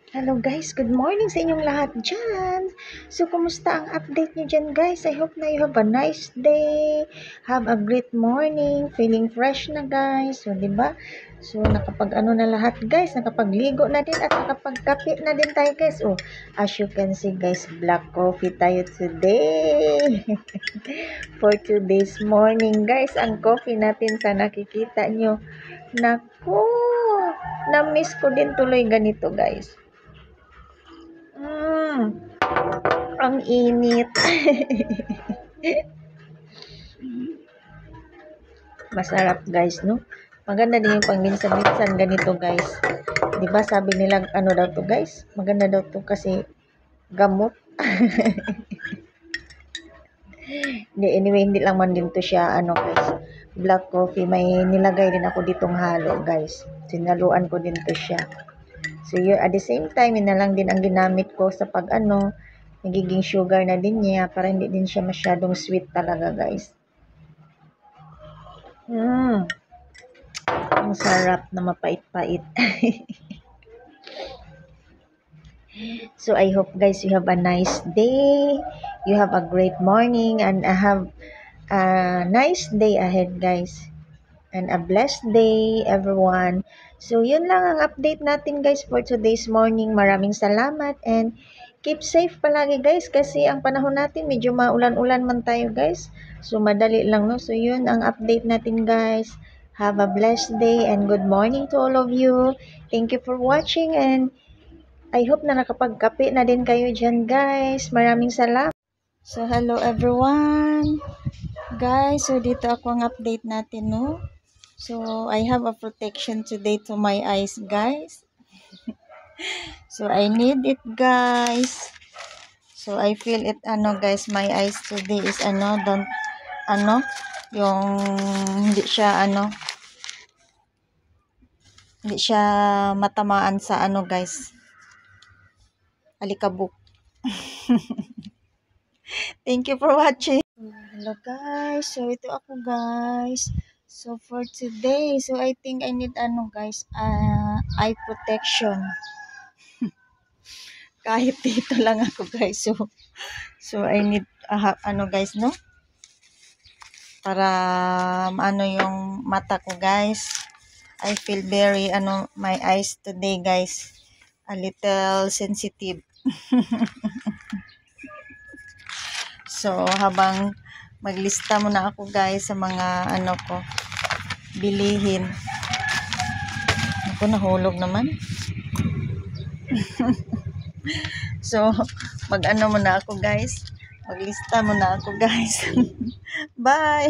Hello guys, good morning sa inyong lahat dyan. So, kumusta ang update nyo dyan guys? I hope na you have a nice day. Have a great morning. Feeling fresh na guys. So, diba? So, nakapag-ano na lahat guys. Nakapagligo na din at nakapagkape na din tayo guys. Oh, as you can see guys, black coffee tayo today. For today's morning guys, ang coffee natin sa nakikita nyo. Naku, na-miss ko din tuloy ganito guys. Ang init. Masarap guys, no? Maganda din yung pangminsan-minsan ganito guys. 'Di ba sabi nila ano daw to guys? Maganda daw to kasi gamot. Anyway, hindi lang man din to siya ano guys. Black coffee, may nilagay din ako ditong halo guys. Sinaluan ko din to siya. So, yun, at the same time, yun na lang din ang ginamit ko sa pag ano, nagiging sugar na din niya para hindi din siya masyadong sweet talaga guys. Ang sarap na mapait-pait. So, I hope guys you have a nice day. You have a great morning and I have a nice day ahead guys. And a blessed day everyone. So, yun lang ang update natin guys for today's morning. Maraming salamat and keep safe palagi guys kasi ang panahon natin medyo maulan-ulan man tayo guys. So, madali lang no. So, yun ang update natin guys. Have a blessed day and good morning to all of you. Thank you for watching and I hope na nakapagkape na din kayo dyan guys. Maraming salamat. So, hello everyone. Guys, so dito ako ang update natin no. So, I have a protection today to my eyes guys. So, I need it guys. So, I feel it ano guys, my eyes today is ano, yung hindi siya matamaan sa ano guys, alikabok. Thank you for watching. Hello guys, so ito ako guys. So for today, so I think I need guys, eye protection. Kahit dito lang ako guys, so I need guys no, para yung mata ko guys. I feel very my eyes today guys, a little sensitive. So habang maglista muna ako guys sa mga ko bilihin. Ako nahulog naman. So muna ako guys, maglista muna ako guys. Bye.